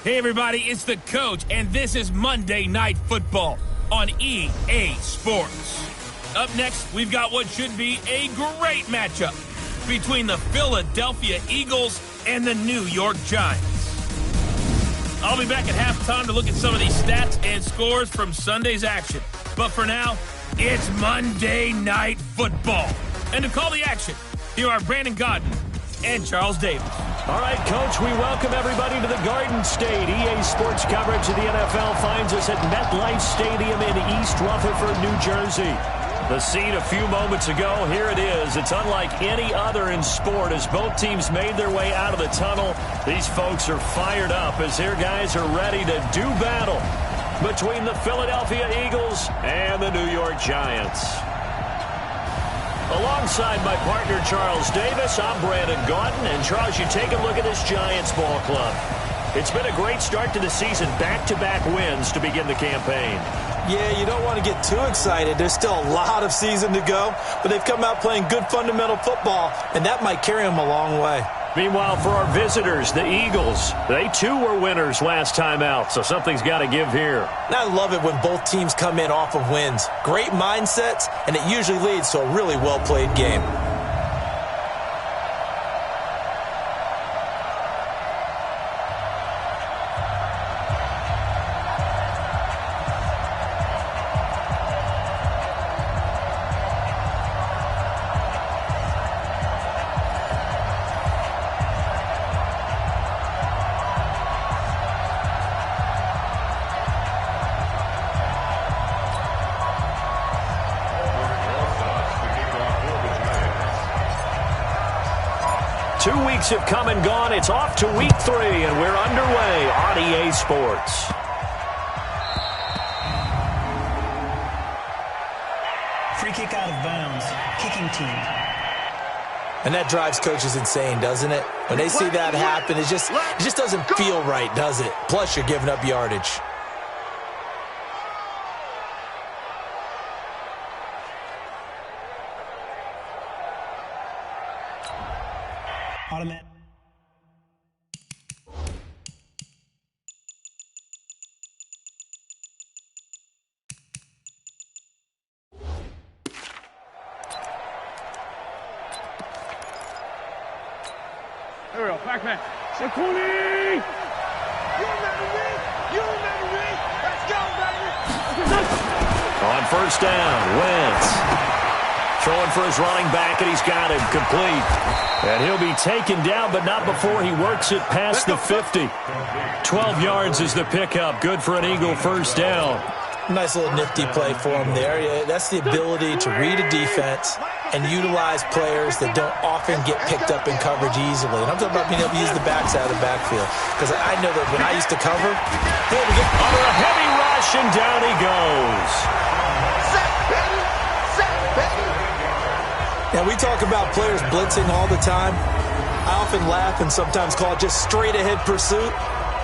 Hey everybody, it's the Coach, and this is Monday Night Football on EA Sports. Up next, we've got what should be a great matchup between the Philadelphia Eagles and the New York Giants. I'll be back at halftime to look at some of these stats and scores from Sunday's action. But for now, it's Monday Night Football. And to call the action, here are Brandon Godden and Charles Davis. All right, Coach, we welcome everybody to the Garden State. EA Sports coverage of the NFL finds us at MetLife Stadium in East Rutherford, New Jersey. The scene a few moments ago, here it is. It's unlike any other in sport as both teams made their way out of the tunnel. These folks are fired up as their guys are ready to do battle between the Philadelphia Eagles and the New York Giants. Alongside my partner, Charles Davis, I'm Brandon Gaudin. And, Charles, you take a look at this Giants ball club. It's been a great start to the season, back-to-back wins to begin the campaign. Yeah, you don't want to get too excited. There's still a lot of season to go, but they've come out playing good fundamental football, and that might carry them a long way. Meanwhile, for our visitors, the Eagles, they too were winners last time out, so something's got to give here. And I love it when both teams come in off of wins. Great mindsets, and it usually leads to a really well-played game. Have come and gone. It's off to week 3, and we're underway on EA Sports. Free kick out of bounds. Kicking team. And that drives coaches insane, doesn't it? When they see that happen, it just doesn't feel right, does it? Plus, you're giving up yardage. Automatic. Here we go, back man. Shakuni! You remember me? You remember me? Let's go, baby! On first down, Wentz. Throwing for his running back, and he's got him complete. And he'll be taken down, but not before he works it past the 50. 12 yards is the pickup. Good for an Eagle first down. Nice little nifty play for him there. Yeah, that's the ability to read a defense and utilize players that don't often get picked up in coverage easily. And I'm talking about being able to use the backside of the backfield. Because I know that when I used to cover, under a heavy rush, and down he goes. Now, we talk about players blitzing all the time. I often laugh and sometimes call it just straight-ahead pursuit.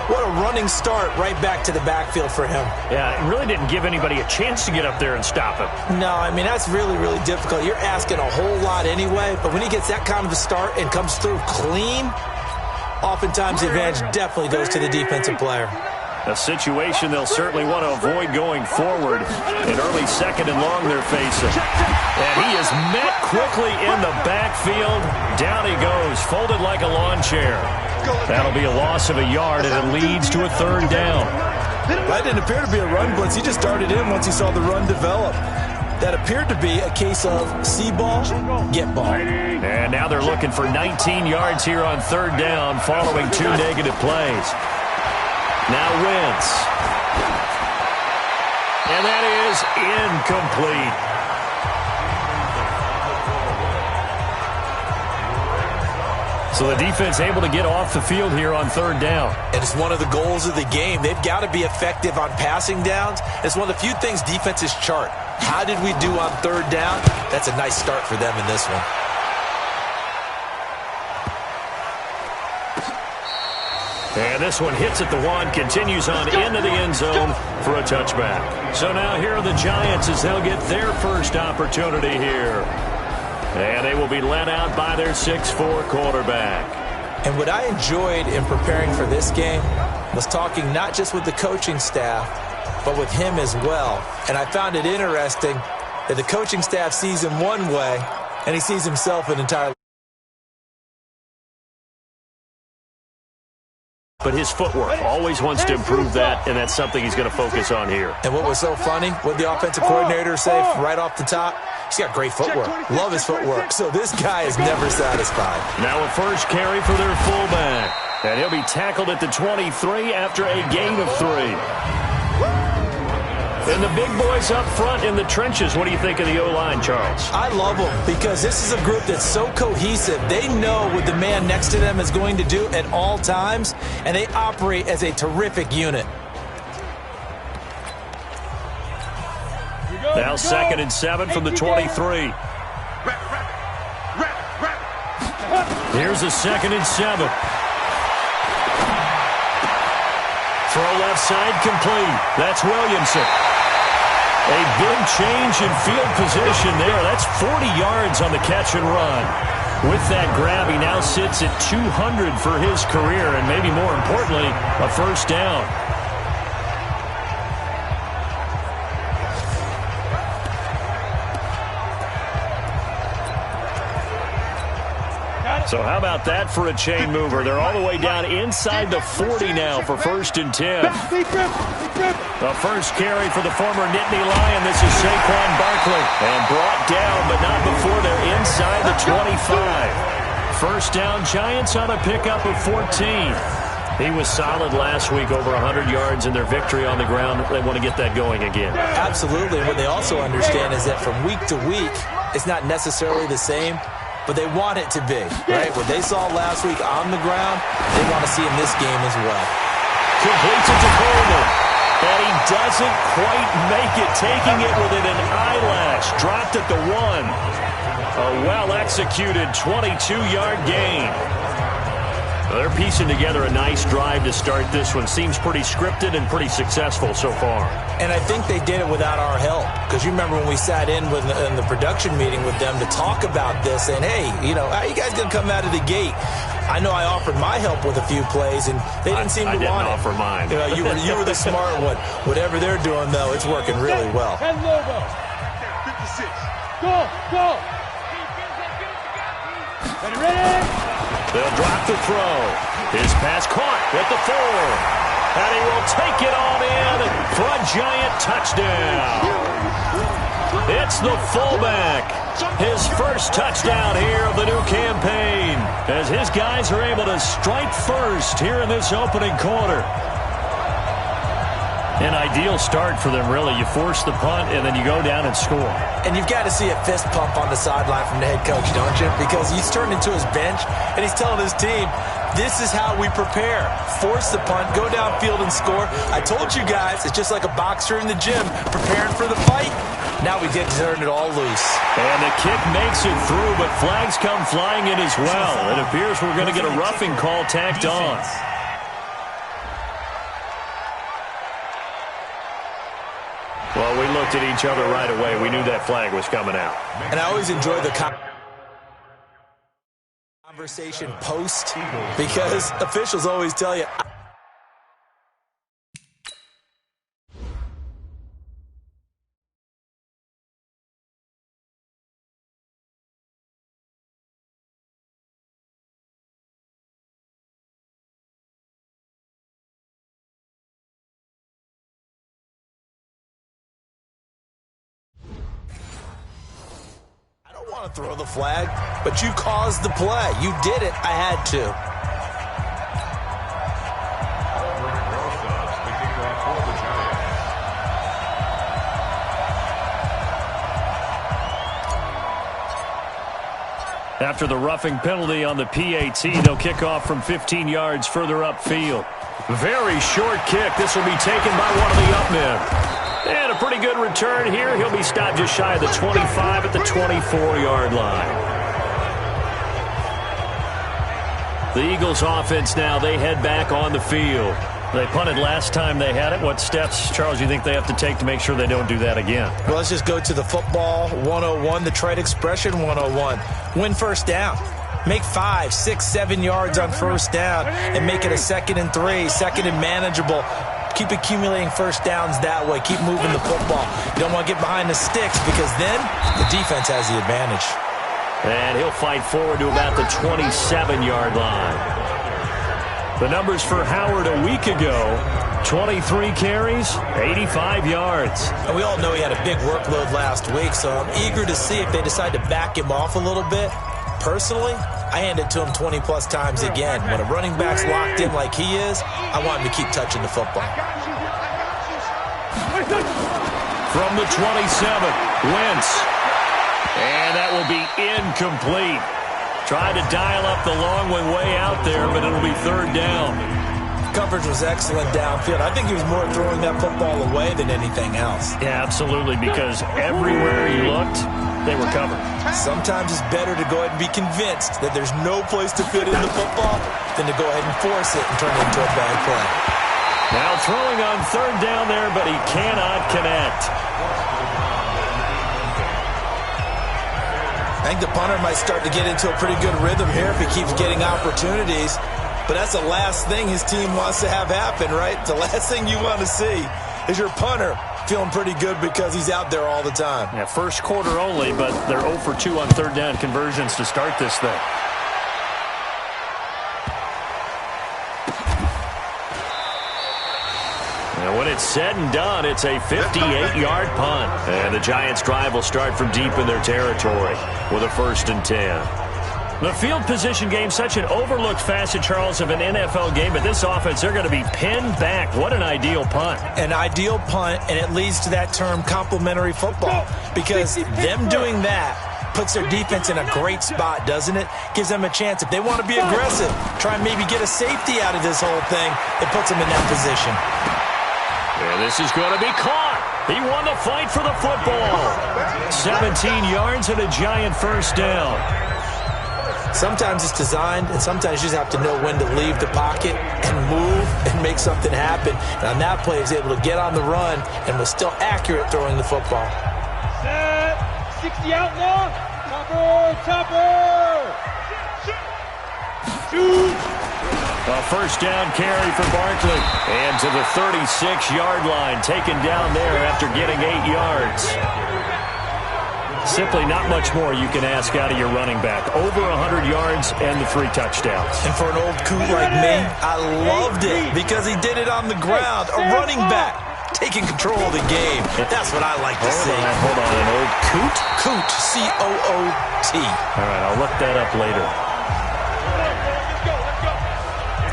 What a running start right back to the backfield for him. Yeah, it really didn't give anybody a chance to get up there and stop him. No, I mean, that's really, really difficult. You're asking a whole lot anyway, but when he gets that kind of a start and comes through clean, oftentimes the advantage definitely goes to the defensive player. A situation they'll certainly want to avoid going forward. An early second and long they're facing. And he is met quickly in the backfield. Down he goes, folded like a lawn chair. That'll be a loss of a yard, and it leads to a third down. That didn't appear to be a run blitz. He just darted in once he saw the run develop. That appeared to be a case of see ball, get ball. And now they're looking for 19 yards here on third down following 2 negative plays. Now Wentz. And that is incomplete. So the defense able to get off the field here on third down. And it's one of the goals of the game. They've got to be effective on passing downs. It's one of the few things defenses chart. How did we do on third down? That's a nice start for them in this one. And this one hits at the 1, continues on into the end zone for a touchback. So now here are the Giants as they'll get their first opportunity here. And they will be led out by their 6'4" quarterback. And what I enjoyed in preparing for this game was talking not just with the coaching staff, but with him as well. And I found it interesting that the coaching staff sees him one way, and he sees himself an entirely. But his footwork, always wants to improve that, and that's something he's going to focus on here. And what was so funny, what the offensive coordinator say right off the top, he's got great footwork. Love his footwork. So this guy is never satisfied. Now a first carry for their fullback. And he'll be tackled at the 23 after a gain of 3. And the big boys up front in the trenches. What do you think of the O-line, Charles? I love them because this is a group that's so cohesive. They know what the man next to them is going to do at all times, and they operate as a terrific unit. Now 2nd and 7 from the 23. Here's a 2nd and 7. Throw left side complete. That's Williamson. A big change in field position there. That's 40 yards on the catch and run. With that grab, he now sits at 200 for his career, and maybe more importantly, a first down. So how about that for a chain mover? They're all the way down inside the 40 now for 1st and 10. The first carry for the former Nittany Lion. This is Saquon Barkley. And brought down, but not before they're inside the 25. First down, Giants on a pickup of 14. He was solid last week, over 100 yards in their victory on the ground. They want to get that going again. Absolutely. What they also understand is that from week to week, it's not necessarily the same, but they want it to be, right? What they saw last week on the ground, they want to see in this game as well. Completes it to Coleman. And he doesn't quite make it, taking it within an eyelash. Dropped at the 1. A well-executed 22-yard gain. Well, they're piecing together a nice drive to start this one. Seems pretty scripted and pretty successful so far. And I think they did it without our help. Because you remember when we sat in the production meeting with them to talk about this, and hey, you know, how are you guys going to come out of the gate? I know I offered my help with a few plays, and they didn't seem to want it. I didn't offer mine. You know, you were the smart one. Whatever they're doing, though, it's working really well. 56. Go. Ready? They'll drop the throw. His pass caught at the 4. And he will take it on in for a giant touchdown. It's the fullback. His first touchdown here of the new campaign, as his guys are able to strike first here in this opening quarter. An ideal start for them, really. You force the punt, and then you go down and score. And you've got to see a fist pump on the sideline from the head coach, don't you? Because he's turned into his bench, and he's telling his team, this is how we prepare. Force the punt, go downfield and score. I told you guys, it's just like a boxer in the gym preparing for the fight. Now we get to turn it all loose. And the kick makes it through, but flags come flying in as well. It appears we're going to get a roughing call tacked on. Well, we looked at each other right away. We knew that flag was coming out. And I always enjoy the conversation post, because officials always tell you, to throw the flag, but you caused the play. You did it. I had to. After the roughing penalty on the PAT, they'll kick off from 15 yards further upfield. Very short kick. This will be taken by one of the up men. And a pretty good return here. He'll be stopped just shy of the 25 at the 24-yard line. The Eagles offense now, they head back on the field. They punted last time they had it. What steps, Charles, do you think they have to take to make sure they don't do that again? Well, let's just go to the football 101, the trade expression 101. Win first down. Make 5, 6, 7 yards on first down and make it a 2nd and 3, 2nd and manageable. Keep accumulating first downs that way. Keep moving the football. You don't want to get behind the sticks because then the defense has the advantage. And he'll fight forward to about the 27-yard line. The numbers for Howard a week ago, 23 carries, 85 yards. And we all know he had a big workload last week, so I'm eager to see if they decide to back him off a little bit. Personally, I hand it to him 20-plus times again. When a running back's locked in like he is, I want him to keep touching the football. From the 27, Wentz. And that will be incomplete. Tried to dial up the long one way out there, but it'll be 3rd down. Coverage was excellent downfield. I think he was more throwing that football away than anything else. Yeah, absolutely, because everywhere he looked, they were covered. Sometimes it's better to go ahead and be convinced that there's no place to fit in the football than to go ahead and force it and turn it into a bad play. Now throwing on 3rd down there, but he cannot connect. I think the punter might start to get into a pretty good rhythm here if he keeps getting opportunities. But that's the last thing his team wants to have happen, right? The last thing you want to see is your punter feeling pretty good because he's out there all the time. Yeah, first quarter only, but they're 0 for 2 on 3rd down conversions to start this thing. And when it's said and done, it's a 58-yard punt. And the Giants' drive will start from deep in their territory with a 1st and 10. The field position game, such an overlooked facet, Charles, of an NFL game, but this offense, they're going to be pinned back. What an ideal punt. An ideal punt, and it leads to that term complementary football, because them doing that puts their defense in a great spot, doesn't it? Gives them a chance. If they want to be aggressive, try and maybe get a safety out of this whole thing, it puts them in that position. And this is going to be caught. He won the fight for the football. 17 yards and a Giant 1st down. Sometimes it's designed, and sometimes you just have to know when to leave the pocket and move and make something happen. And on that play, he was able to get on the run and was still accurate throwing the football. Set. 60 out now. Topper. Shoot. A 1st down carry for Barkley. And to the 36-yard line, taken down there after getting 8 yards. Simply not much more you can ask out of your running back. Over 100 yards and the 3 touchdowns. And for an old coot like me, I loved it because he did it on the ground. A running back taking control of the game. That's what I like to see. Hold on. An old coot? Coot, C-O-O-T. All right, I'll look that up later.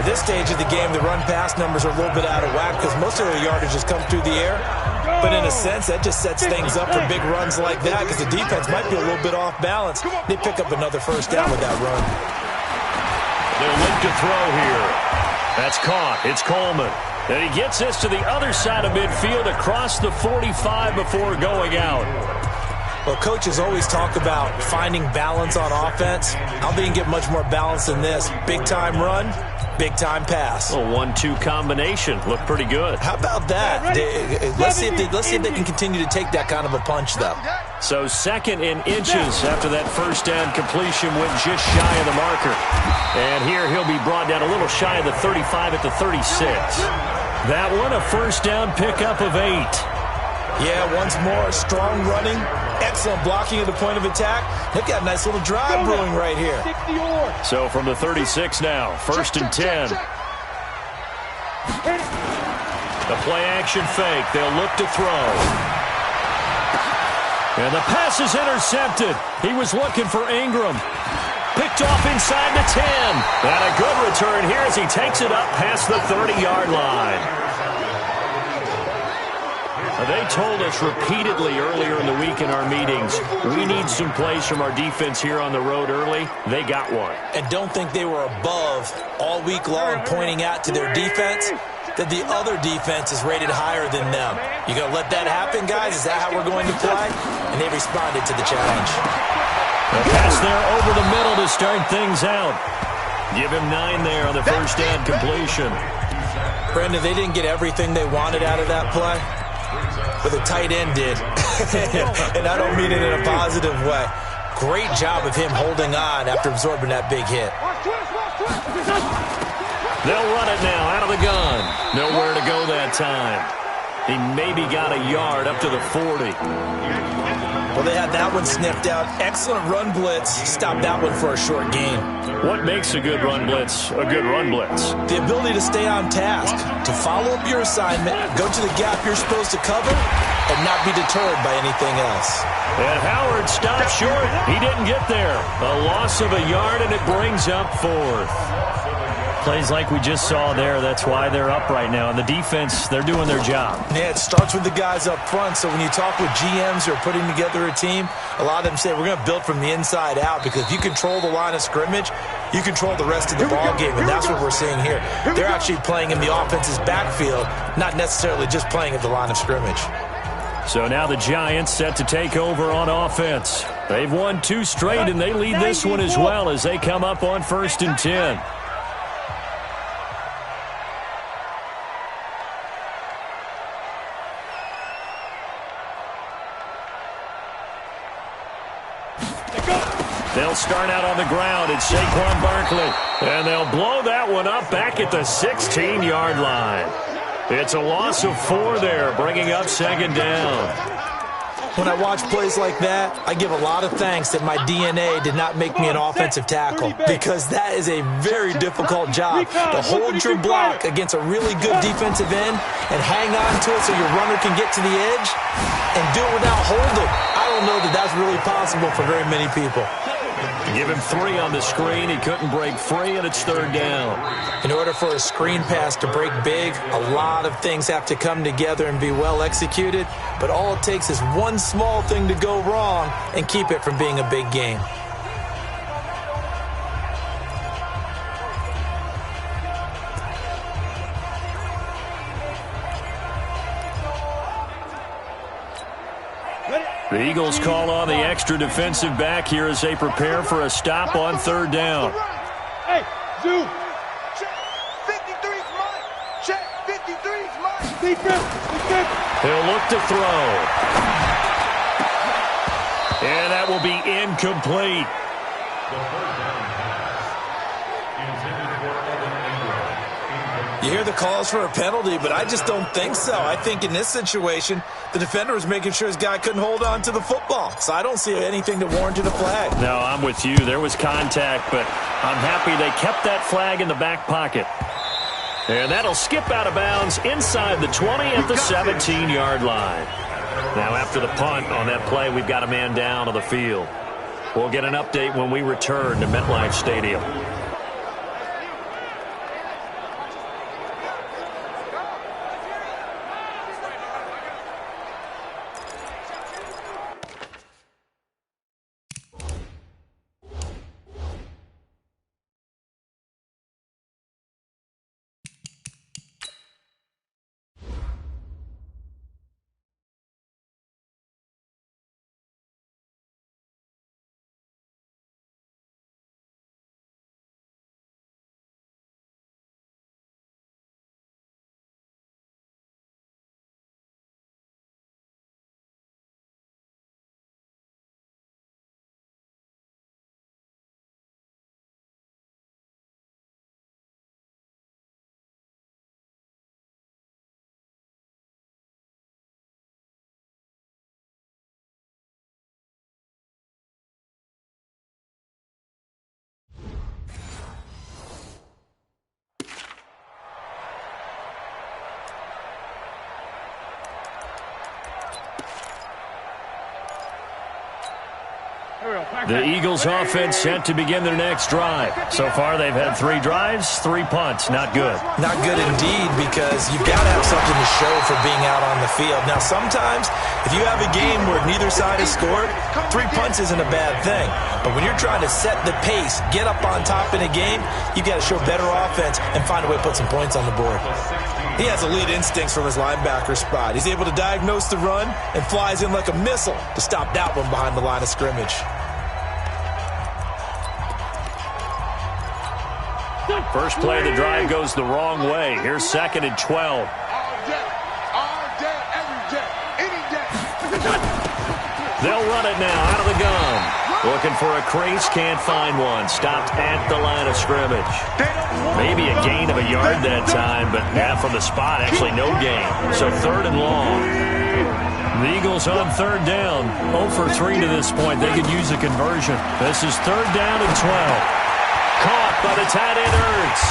At this stage of the game, the run-pass numbers are a little bit out of whack because most of the yardage has come through the air. But in a sense, that just sets things up for big runs like that because the defense might be a little bit off balance. They pick up another 1st down with that run. They'll look to throw here. That's caught. It's Coleman. And he gets this to the other side of midfield across the 45 before going out. Well, coaches always talk about finding balance on offense. I don't think you can get much more balance than this. Big-time run, big-time pass. A 1-2 combination. Looked pretty good. How about that? Let's see if they can continue to take that kind of a punch, though. So 2nd in inches after that 1st down completion went just shy of the marker. And here he'll be brought down a little shy of the 35 at the 36. That one, a 1st down pickup of 8. Yeah, once more, strong running, excellent blocking at the point of attack. They've got a nice little drive brewing right here. So from the 36 now, 1st and 10. The play action fake. They'll look to throw. And the pass is intercepted. He was looking for Ingram. Picked off inside the 10. And a good return here as he takes it up past the 30-yard line. They told us repeatedly earlier in the week in our meetings, we need some plays from our defense here on the road early. They got one. And don't think they were above all week long pointing out to their defense that the other defense is rated higher than them. You going to let that happen, guys? Is that how we're going to play? And they responded to the challenge. A pass there over the middle to start things out. Give him 9 there on the 1st down completion. Brendan, they didn't get everything they wanted out of that play. But the tight end did. And I don't mean it in a positive way. Great job of him holding on after absorbing that big hit. They'll run it now out of the gun. Nowhere to go that time. He maybe got a yard up to the 40. Well, they had that one sniffed out. Excellent run blitz. Stopped that one for a short gain. What makes a good run blitz a good run blitz? The ability to stay on task, to follow up your assignment, go to the gap you're supposed to cover, and not be deterred by anything else. And Howard stopped short. He didn't get there. A loss of a yard, and it brings up 4th. Plays like we just saw there. That's why they're up right now. And the defense, they're doing their job. Yeah, it starts with the guys up front. So when you talk with GMs who are putting together a team, a lot of them say we're going to build from the inside out, because if you control the line of scrimmage, you control the rest of the ball game, and that's what we're seeing here. They're actually playing in the offense's backfield, not necessarily just playing at the line of scrimmage. So now the Giants set to take over on offense. They've won 2 straight, and they lead this one as well as they come up on 1st and 10. They'll start out on the ground. It's Saquon Barkley. And they'll blow that one up back at the 16-yard line. It's a loss of 4 there, bringing up 2nd down. When I watch plays like that, I give a lot of thanks that my DNA did not make me an offensive tackle, because that is a very difficult job, to hold your block against a really good defensive end and hang on to it so your runner can get to the edge and do it without holding. I don't know that that's really possible for very many people. Give him 3 on the screen. He couldn't break free, and it's 3rd down. In order for a screen pass to break big, a lot of things have to come together and be well executed, but all it takes is one small thing to go wrong and keep it from being a big game. The Eagles call on the extra defensive back here as they prepare for a stop on 3rd down. Hey, Zoo. Check. 53's mine. Check. 53's mine. Defense. He'll look to throw. And that will be incomplete. You hear the calls for a penalty, but I just don't think so. I think in this situation, the defender was making sure his guy couldn't hold on to the football. So I don't see anything that warranted a flag. No, I'm with you. There was contact, but I'm happy they kept that flag in the back pocket. And that'll skip out of bounds inside the 20 at the 17-yard line. Now after the punt on that play, we've got a man down on the field. We'll get an update when we return to MetLife Stadium. The Eagles offense set to begin their next drive. So far, they've had 3 drives, 3 punts. Not good. Not good indeed, because you've got to have something to show for being out on the field. Now, sometimes, if you have a game where neither side has scored, 3 punts isn't a bad thing. But when you're trying to set the pace, get up on top in a game, you've got to show better offense and find a way to put some points on the board. He has elite instincts from his linebacker spot. He's able to diagnose the run and flies in like a missile to stop that one behind the line of scrimmage. First play of the drive goes the wrong way. Here's 2nd and 12. All day, every day, any day. They'll run it now out of the gun. Looking for a crease, can't find one. Stopped at the line of scrimmage. Maybe a gain of a yard that time, but from the spot, actually no gain. So 3rd and long. The Eagles on 3rd down. 0 for 3 to this point. They could use a conversion. This is 3rd down and 12. Caught by the tight end, Ertz.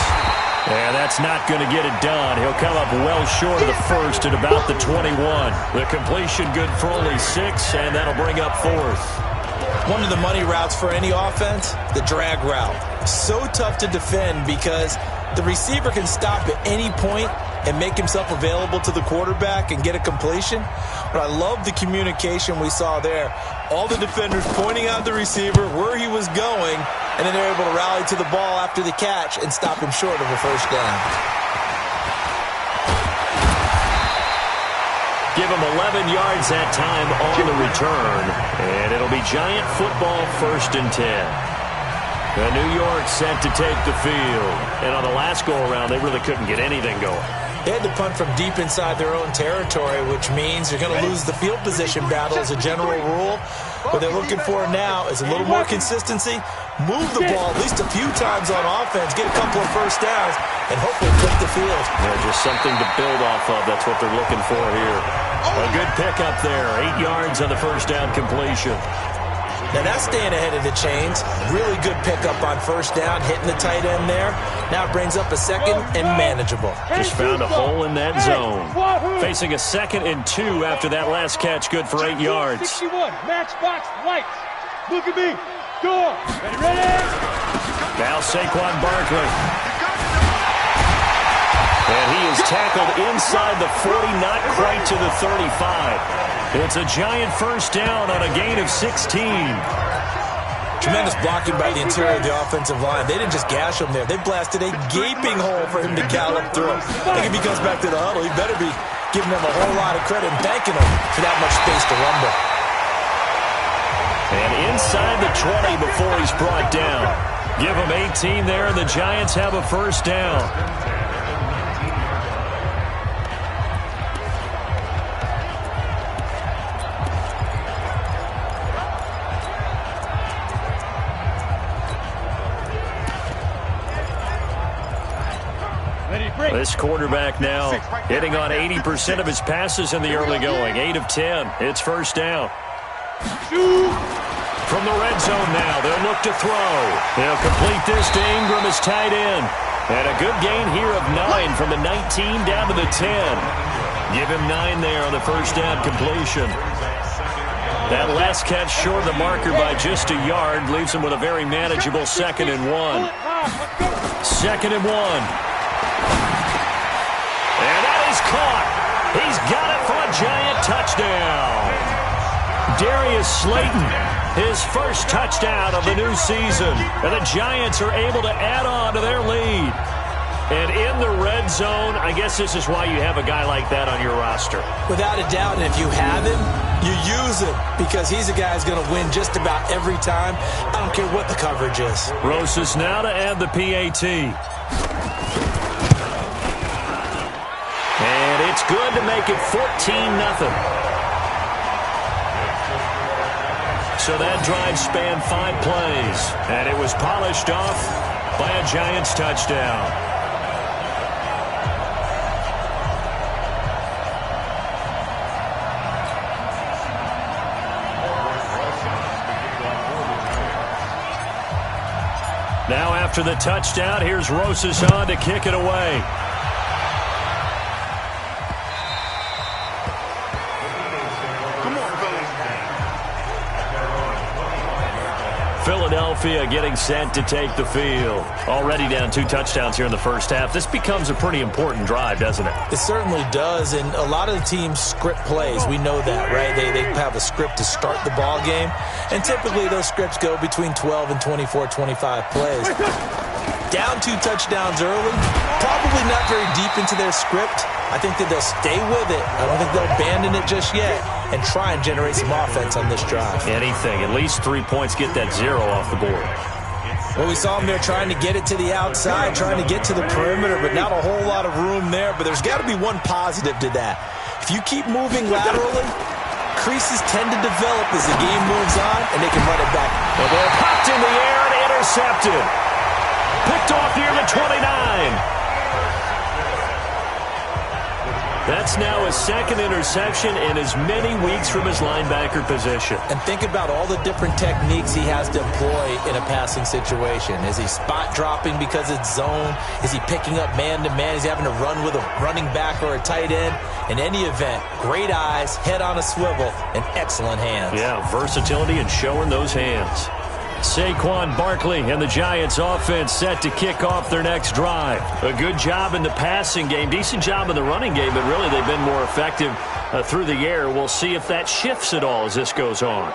Yeah, that's not going to get it done. He'll come up well short of the first at about the 21. The completion good for only 6, and that'll bring up 4th. One of the money routes for any offense, the drag route. So tough to defend because the receiver can stop at any point and make himself available to the quarterback and get a completion. But I love the communication we saw there. All the defenders pointing out the receiver, where he was going, and then they're able to rally to the ball after the catch and stop him short of a first down. Give him 11 yards that time on the return. And it'll be Giant football 1st and 10. The New York set to take the field. And on the last go-around, they really couldn't get anything going. They had to punt from deep inside their own territory, which means you're going to lose the field position battle as a general rule. What they're looking for now is a little more consistency, move the ball at least a few times on offense, get a couple of first downs, and hopefully flip the field. Yeah, just something to build off of. That's what they're looking for here. A good pickup there. 8 yards on the first down completion. Now that's staying ahead of the chains. Really good pickup on first down, hitting the tight end there. Now it brings up a 2nd and manageable. Just found a hole in that zone. Facing a 2nd and 2 after that last catch, good for 8 yards. 61, matchbox, lights. Look at me. Go. Ready? Now Saquon Barkley. And he is tackled inside the 40, not quite to the 35. It's a Giant first down on a gain of 16. Tremendous blocking by the interior of the offensive line. They didn't just gash him there. They blasted a gaping hole for him to gallop through. I think if he comes back to the huddle, he better be giving them a whole lot of credit and thanking them for that much space to rumble. And inside the 20 before he's brought down. Give him 18 there, and the Giants have a first down. This quarterback now hitting on 80% of his passes in the early going. 8 of 10. It's first down. From the red zone now, they'll look to throw. They'll complete this to Ingram as tight end. And a good gain here of 9 from the 19 down to the 10. Give him 9 there on the first down completion. That last catch short of the marker by just a yard leaves him with a very manageable 2nd and 1. 2nd and 1. And that is caught. He's got it for a Giant touchdown. Darius Slayton, his first touchdown of the new season. And the Giants are able to add on to their lead. And in the red zone, I guess this is why you have a guy like that on your roster. Without a doubt, and if you have him, you use him because he's a guy who's going to win just about every time. I don't care what the coverage is. Rosas now to add the PAT. And it's good to make it 14-0. So that drive spanned 5 plays, and it was polished off by a Giants touchdown. Now after the touchdown, here's Rosas on to kick it away. Philadelphia getting set to take the field. Already down 2 touchdowns here in the first half. This becomes a pretty important drive, doesn't it? It certainly does, and a lot of the teams script plays. We know that, right? They have a script to start the ball game, and typically those scripts go between 12 and 24, 25 plays. Down 2 touchdowns early, probably not very deep into their script. I think that they'll stay with it. I don't think they'll abandon it just yet and try and generate some offense on this drive. Anything. At least 3 points, get that 0 off the board. Well, we saw them there trying to get it to the outside, trying to get to the perimeter, but not a whole lot of room there. But there's got to be one positive to that. If you keep moving laterally, creases tend to develop as the game moves on, and they can run it back. The ball popped in the air and intercepted. Picked off near the 29. That's now his second interception in as many weeks from his linebacker position. And think about all the different techniques he has to employ in a passing situation. Is he spot dropping because it's zone? Is he picking up man-to-man? Is he having to run with a running back or a tight end? In any event, great eyes, head on a swivel, and excellent hands. Yeah, versatility and showing those hands. Saquon Barkley and the Giants offense set to kick off their next drive. A good job in the passing game, decent job in the running game, but really they've been more effective through the air. We'll see if that shifts at all as this goes on.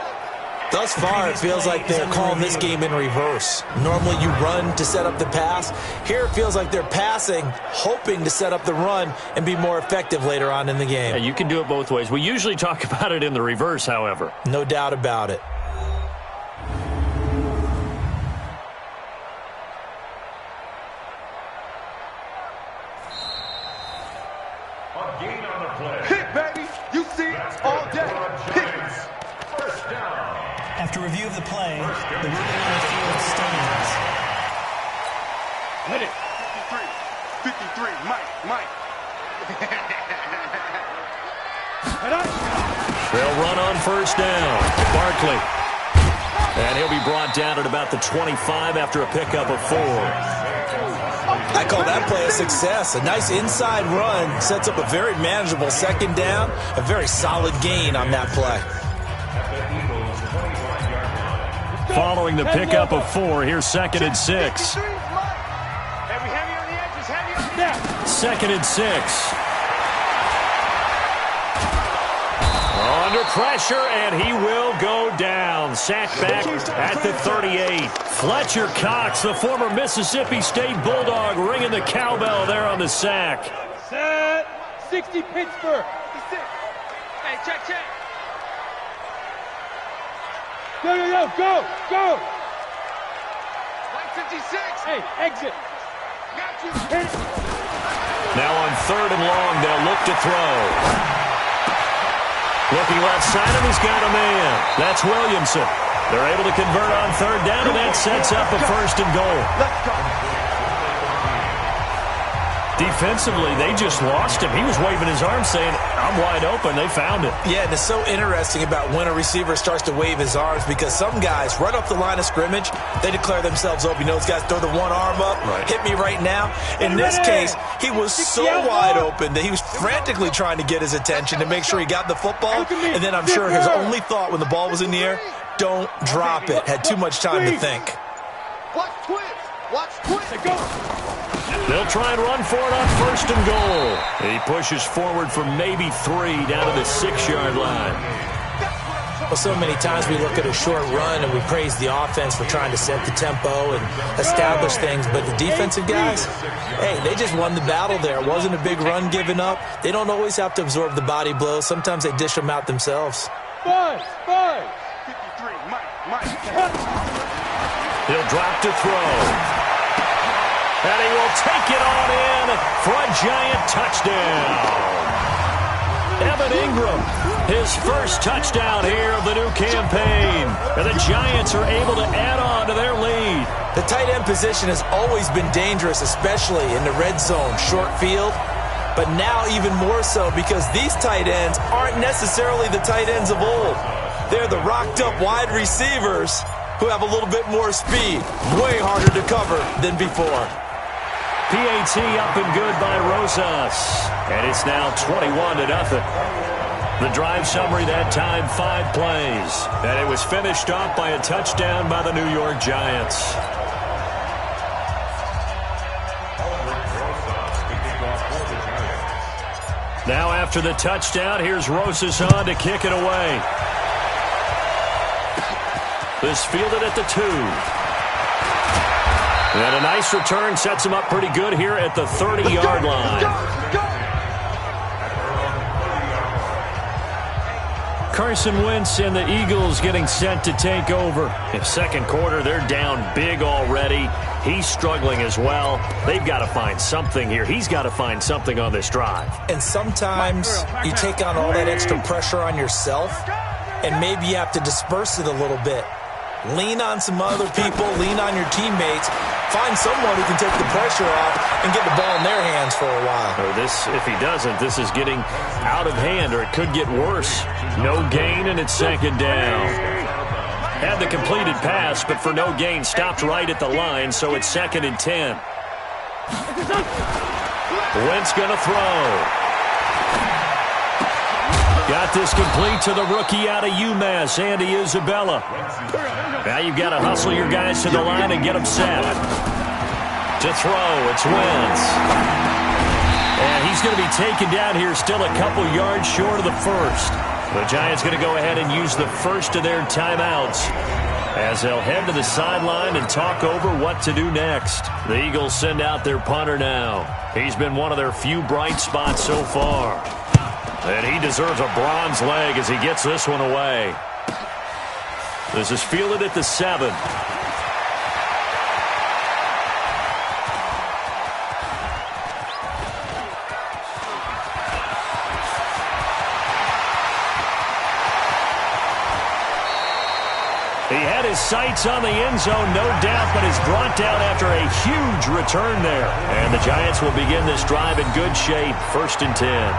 Thus far, it feels like they're calling this game in reverse. Normally you run to set up the pass. Here it feels like they're passing, hoping to set up the run and be more effective later on in the game. Yeah, you can do it both ways. We usually talk about it in the reverse, however. No doubt about it. After review of the play, the ruling on the field stands. Hit it. 53, Mike. They'll run on first down. Barkley. And he'll be brought down at about the 25 after a pickup of 4. I call that play a success. A nice inside run sets up a very manageable second down. A very solid gain on that play. Following the pickup of 4, here's 2nd and 6. Second and 6. Under pressure, and he will go down. Sacked back at the 38. Fletcher Cox, the former Mississippi State Bulldog, ringing the cowbell there on the sack. Set. 60 Pittsburgh. 56. Hey, check. Go. 156. Hey, exit. Got you. Hit it. Now on 3rd and long, they'll look to throw. Looking left side, and he's got a man. That's Williamson. They're able to convert on 3rd down, and that sets up a 1st and goal. Let's go. Defensively, they just lost him. He was waving his arms saying, I'm wide open. They found it. Yeah, and it's so interesting about when a receiver starts to wave his arms because some guys right up the line of scrimmage, they declare themselves open. You know, those guys throw the one arm up, hit me right now. In this case, he was so wide open that he was frantically trying to get his attention to make sure he got the football. And then I'm sure his only thought when the ball was in the air, don't drop it. Had too much time to think. Watch twist. Go. They'll try and run for it on 1st and goal. He pushes forward for maybe 3 down to the 6-yard line. Well, so many times we look at a short run and we praise the offense for trying to set the tempo and establish things, but the defensive guys, hey, they just won the battle there. It wasn't a big run given up. They don't always have to absorb the body blows. Sometimes they dish them out themselves. 5. 53, Mike. He'll drop to throw. And he will take it on in for a Giant touchdown. Evan Ingram, his first touchdown here of the new campaign. And the Giants are able to add on to their lead. The tight end position has always been dangerous, especially in the red zone, short field. But now even more so because these tight ends aren't necessarily the tight ends of old. They're the rocked-up wide receivers who have a little bit more speed. Way harder to cover than before. PHI up and good by Rosas. And it's now 21-0. The drive summary that time, 5 plays. And it was finished off by a touchdown by the New York Giants. Now after the touchdown, here's Rosas on to kick it away. This fielded at the 2. And a nice return sets him up pretty good here at the 30-yard line. Carson Wentz and the Eagles getting set to take over. In second quarter, they're down big already. He's struggling as well. They've got to find something here. He's got to find something on this drive. And sometimes you take on all that extra pressure on yourself, and maybe you have to disperse it a little bit. Lean on some other people, lean on your teammates, find someone who can take the pressure off and get the ball in their hands for a while. If he doesn't, this is getting out of hand, or it could get worse. No gain, and it's second down. Had the completed pass, but for no gain, stopped right at the line, so it's 2nd and 10. Wentz going to throw. Got this complete to the rookie out of UMass, Andy Isabella. Now you've got to hustle your guys to the line and get them set. To throw, it's Wentz. And he's going to be taken down here, still a couple yards short of the first. The Giants going to go ahead and use the first of their timeouts as they'll head to the sideline and talk over what to do next. The Eagles send out their punter now. He's been one of their few bright spots so far. And he deserves a bronze leg as he gets this one away. This is fielded at the 7. He had his sights on the end zone, no doubt, but is brought down after a huge return there. And the Giants will begin this drive in good shape, 1st and 10.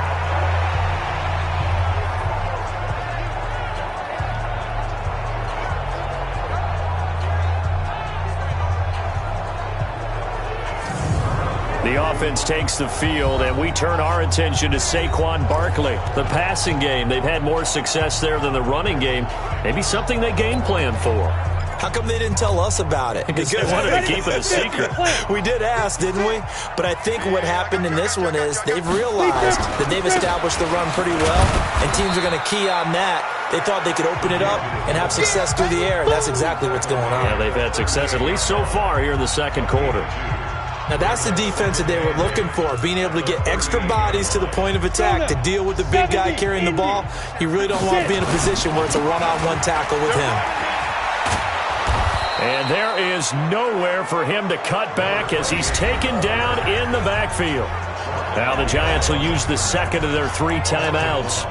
The offense takes the field, and we turn our attention to Saquon Barkley. The passing game, they've had more success there than the running game. Maybe something they game plan for. How come they didn't tell us about it? Because they wanted to keep it a secret. We did ask, didn't we? But I think what happened in this one is they've realized that they've established the run pretty well, and teams are going to key on that. They thought they could open it up and have success through the air, and that's exactly what's going on. Yeah, they've had success at least so far here in the second quarter. Now, that's the defense that they were looking for, being able to get extra bodies to the point of attack to deal with the big guy carrying the ball. You really don't want to be in a position where it's a run-on-one tackle with him. And there is nowhere for him to cut back as he's taken down in the backfield. Now the Giants will use the second of their 3 timeouts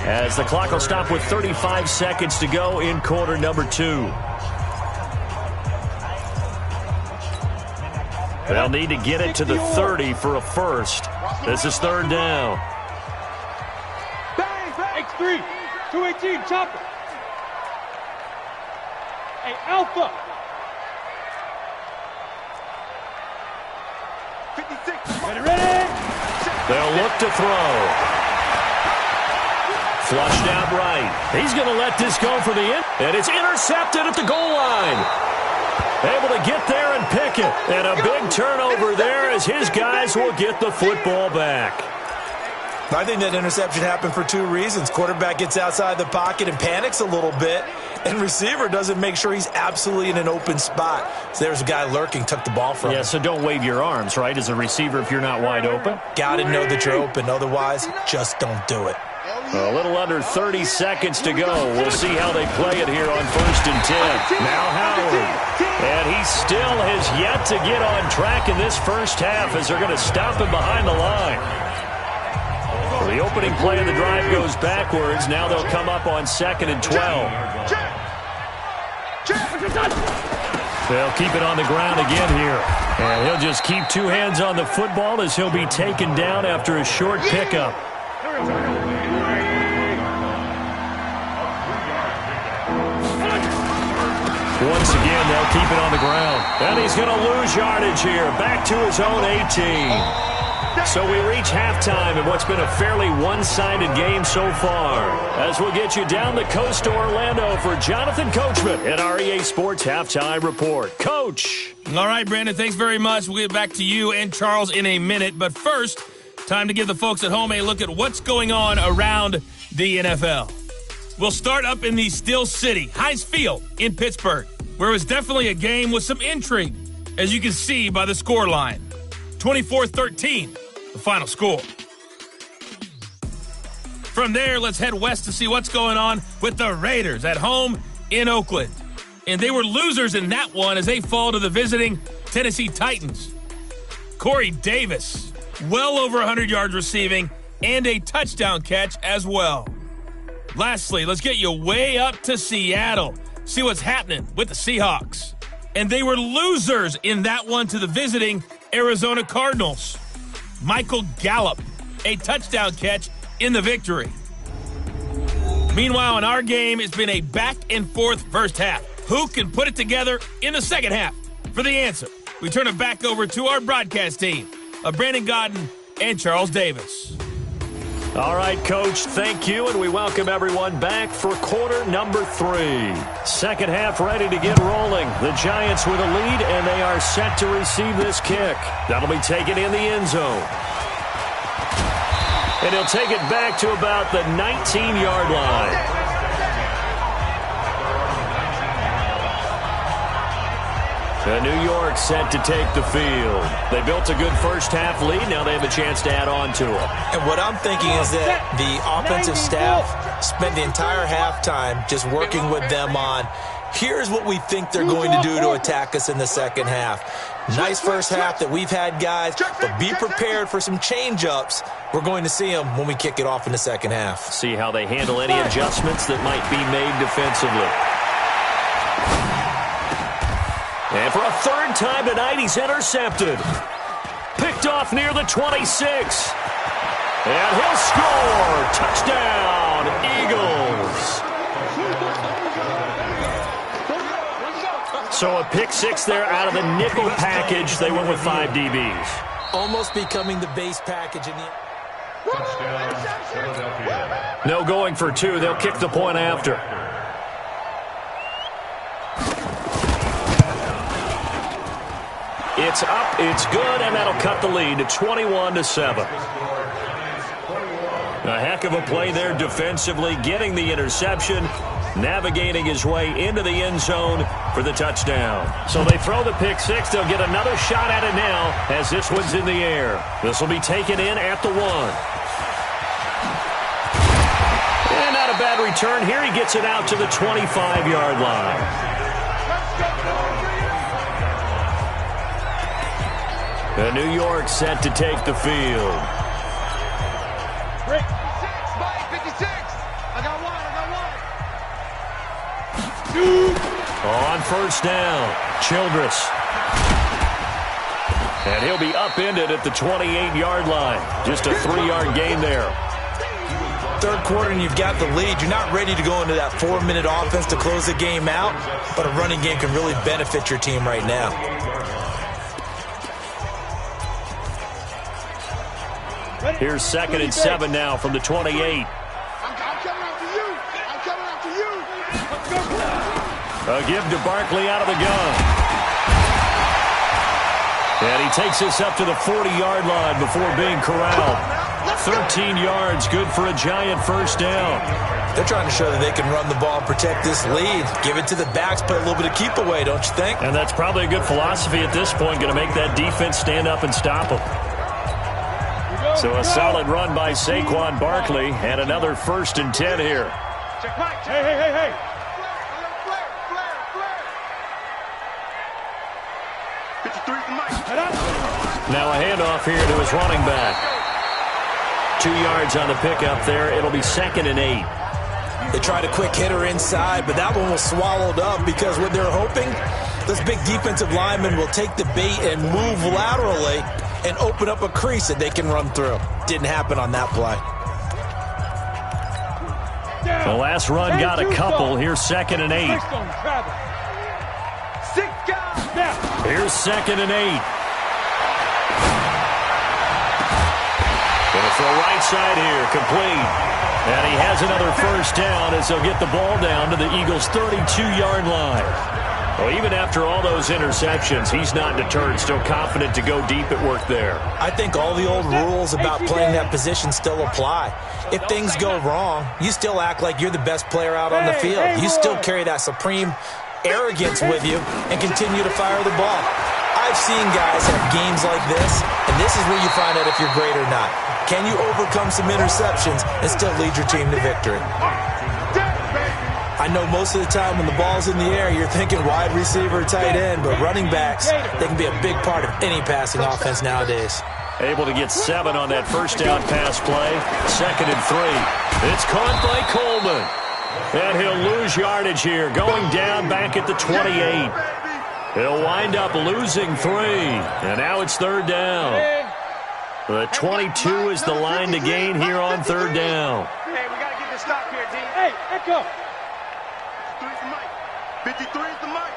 as the clock will stop with 35 seconds to go in quarter number 2. They'll need to get it to the 30 for a first. This is 3rd down. X3, 218, chopper. Hey, Alpha. 56. Ready? They'll look to throw. Flushed out right. He's going to let this go for the end. And it's intercepted at the goal line. Able to get there and pick it. And a big turnover there as his guys will get the football back. I think that interception happened for 2 reasons. Quarterback gets outside the pocket and panics a little bit, and receiver doesn't make sure he's absolutely in an open spot. So there's a guy lurking, took the ball from him. Yeah, so don't wave your arms, right, as a receiver if you're not wide open. Got to know that you're open. Otherwise, just don't do it. A little under 30 seconds to go. We'll see how they play it here on 1st and 10. Now Howard. And he still has yet to get on track in this first half as they're going to stop him behind the line. Well, the opening play of the drive goes backwards. Now they'll come up on 2nd and 12. They'll keep it on the ground again here. And he'll just keep 2 hands on the football as he'll be taken down after a short pickup. Once again, they'll keep it on the ground. And he's going to lose yardage here. Back to his own 18. So we reach halftime in what's been a fairly one-sided game so far. As we'll get you down the coast to Orlando for Jonathan Coachman in our EA Sports Halftime Report. Coach. All right, Brandon, thanks very much. We'll get back to you and Charles in a minute. But first, time to give the folks at home a look at what's going on around the NFL. We'll start up in the Steel City, Heinz Field in Pittsburgh, where it was definitely a game with some intrigue, as you can see by the score line. 24-13, the final score. From there, let's head west to see what's going on with the Raiders at home in Oakland. And they were losers in that one as they fall to the visiting Tennessee Titans. Corey Davis, well over 100 yards receiving and a touchdown catch as well. Lastly, let's get you way up to Seattle. See what's happening with the Seahawks. And they were losers in that one to the visiting Arizona Cardinals. Michael Gallup, a touchdown catch in the victory. Meanwhile, in our game, it's been a back-and-forth first half. Who can put it together in the second half? For the answer, we turn it back over to our broadcast team of Brandon Godden and Charles Davis. All right, Coach, thank you, and we welcome everyone back for quarter number 3. Second half ready to get rolling. The Giants with a lead, and they are set to receive this kick. That'll be taken in the end zone. And he'll take it back to about the 19-yard line. New York set to take the field. They built a good first-half lead. Now they have a chance to add on to it. And what I'm thinking is that the offensive staff spent the entire halftime just working with them on, here's what we think they're going to do to attack us in the second half. Nice first half that we've had, guys, but be prepared for some change-ups. We're going to see them when we kick it off in the second half. See how they handle any adjustments that might be made defensively. And for a third time tonight, he's intercepted. Picked off near the 26. And he'll score. Touchdown, Eagles. So a pick 6 there out of the nickel package. They went with 5 DBs. Almost becoming the base package in the... No going for 2. They'll kick the point after. It's up, it's good, and that'll cut the lead to 21-7. A heck of a play there defensively, getting the interception, navigating his way into the end zone for the touchdown. So they throw the pick 6. They'll get another shot at it now as this one's in the air. This will be taken in at the 1. And not a bad return here. He gets it out to the 25-yard line. And New York set to take the field. 56, I got one. On first down, Childress. And he'll be upended at the 28-yard line. Just a 3-yard gain there. Third quarter and you've got the lead. You're not ready to go into that 4-minute offense to close the game out, but a running game can really benefit your team right now. Here's 2nd and 7 now from the 28. I'm coming after you. I'm coming after you. A give to Barkley out of the gun. And he takes us up to the 40-yard line before being corralled. 13 yards, good for a Giant first down. They're trying to show that they can run the ball and protect this lead. Give it to the backs, play a little bit of keep away, don't you think? And that's probably a good philosophy at this point, going to make that defense stand up and stop them. So a solid run by Saquon Barkley and another 1st and 10 here. Check back. Hey. Now a handoff here to his running back. 2 yards on the pickup there. It'll be 2nd and 8. They tried a quick hitter inside, but that one was swallowed up because what they're hoping, this big defensive lineman will take the bait and move laterally and open up a crease that they can run through. Didn't happen on that play. The last run got a couple. Here's 2nd and 8. Here's 2nd and 8. Going for a right side here, complete. And he has another first down as they'll get the ball down to the Eagles' 32-yard line. Well, even after all those interceptions, he's not deterred, still confident to go deep at work there. I think all the old rules about playing that position still apply. If things go wrong, you still act like you're the best player out on the field. You still carry that supreme arrogance with you and continue to fire the ball. I've seen guys have games like this, and this is where you find out if you're great or not. Can you overcome some interceptions and still lead your team to victory? I know most of the time when the ball's in the air, you're thinking wide receiver, tight end, but running backs, they can be a big part of any passing offense nowadays. Able to get 7 on that first down pass play. 2nd and 3. It's caught by Coleman. And he'll lose yardage here, going down back at the 28. He'll wind up losing 3. And now it's 3rd down. The 22 is the line to gain here on 3rd down. Hey, we got to get this stop here, D. Hey, let go. 53 is the mic.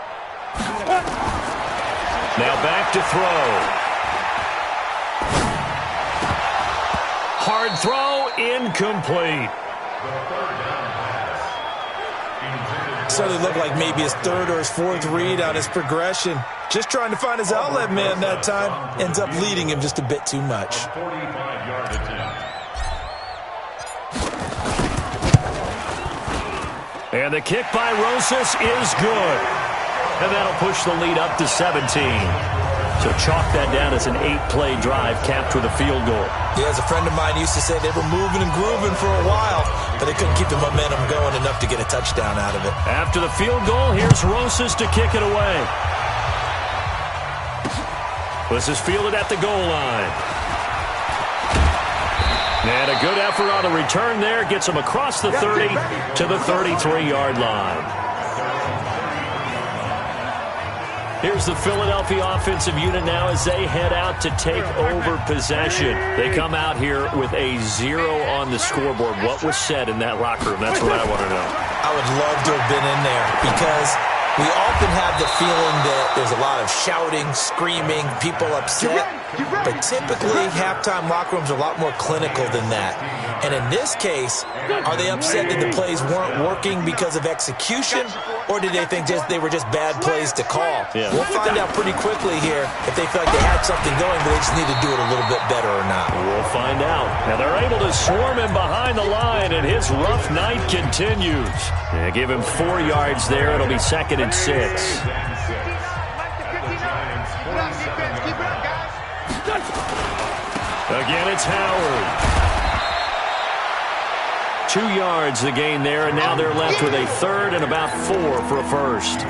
Now back to throw. Hard throw, incomplete. Certainly looked like maybe his 3rd or his 4th read on his progression. Just trying to find his outlet man that time. Ends up leading him just a bit too much. And the kick by Rosas is good. And that'll push the lead up to 17. So chalk that down as an 8-play drive capped with a field goal. Yeah, as a friend of mine used to say, they were moving and grooving for a while, but they couldn't keep the momentum going enough to get a touchdown out of it. After the field goal, here's Rosas to kick it away. This is fielded at the goal line. And a good effort on the return there. Gets him across the 30 to the 33-yard line. Here's the Philadelphia offensive unit now as they head out to take over possession. They come out here with a 0 on the scoreboard. What was said in that locker room? That's what I want to know. I would love to have been in there because we often have the feeling that there's a lot of shouting, screaming, people upset. But typically, halftime locker rooms are a lot more clinical than that. And in this case, are they upset that the plays weren't working because of execution? Or did they think they were just bad plays to call? Yeah. We'll find out pretty quickly here if they feel like they had something going, but they just need to do it a little bit better or not. We'll find out. Now they're able to swarm him behind the line, and his rough night continues. Yeah, give him 4 yards there. It'll be 2nd and 6. Again, it's Howard. 2 yards the gain there, and now they're left with a 3rd and about 4 for a first.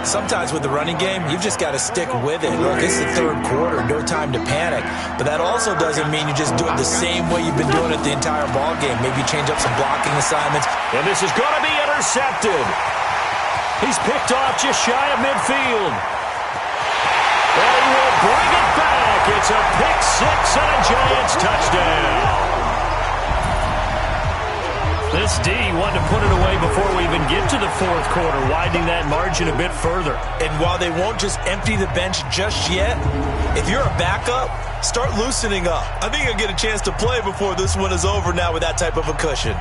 Sometimes with the running game, you've just got to stick with it. Look, it's the 3rd quarter, no time to panic. But that also doesn't mean you just do it the same way you've been doing it the entire ball game. Maybe change up some blocking assignments. And this is going to be intercepted. He's picked off just shy of midfield. And he will bring it back. It's a pick 6 and a Giants touchdown. This D wanted to put it away before we even get to the 4th quarter, widening that margin a bit further. And while they won't just empty the bench just yet, if you're a backup, start loosening up. I think you'll get a chance to play before this one is over now with that type of a cushion.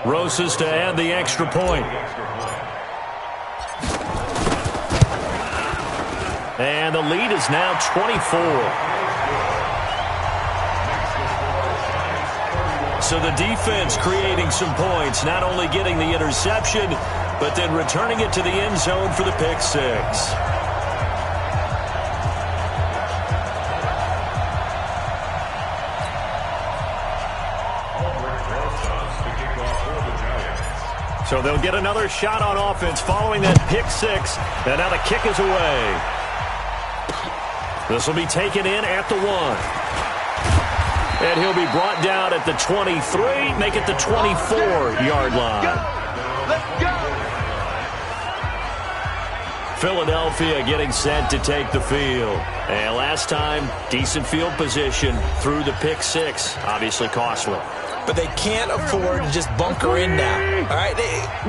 Rosas to add the extra point. And the lead is now 24. So the defense creating some points, not only getting the interception, but then returning it to the end zone for the pick 6. So they'll get another shot on offense following that pick 6. And now the kick is away. This will be taken in at the 1. And he'll be brought down at the 23, make it the 24-yard line. Let's go. Philadelphia getting set to take the field. And last time, decent field position through the pick 6, obviously costly. but they can't afford to just bunker in now. All right,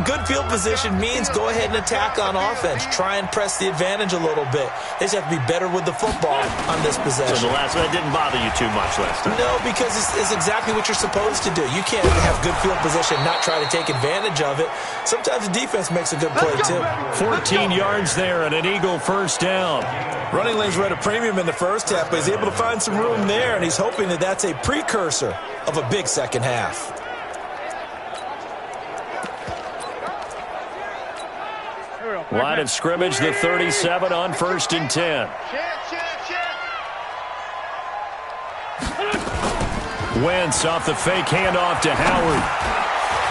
good field position means go ahead and attack on offense. Try and press the advantage a little bit. They just have to be better with the football on this possession. So the last one didn't bother you too much last time? No, because it's exactly what you're supposed to do. You can't have good field position and not try to take advantage of it. Sometimes the defense makes a good play, too. 14 yards there and an Eagle first down. Running lanes were at a premium in the first half, but he's able to find some room there, and he's hoping that that's a precursor of a big second half. Line of scrimmage, the 37 on 1st and 10. Wentz off the fake handoff to Howard.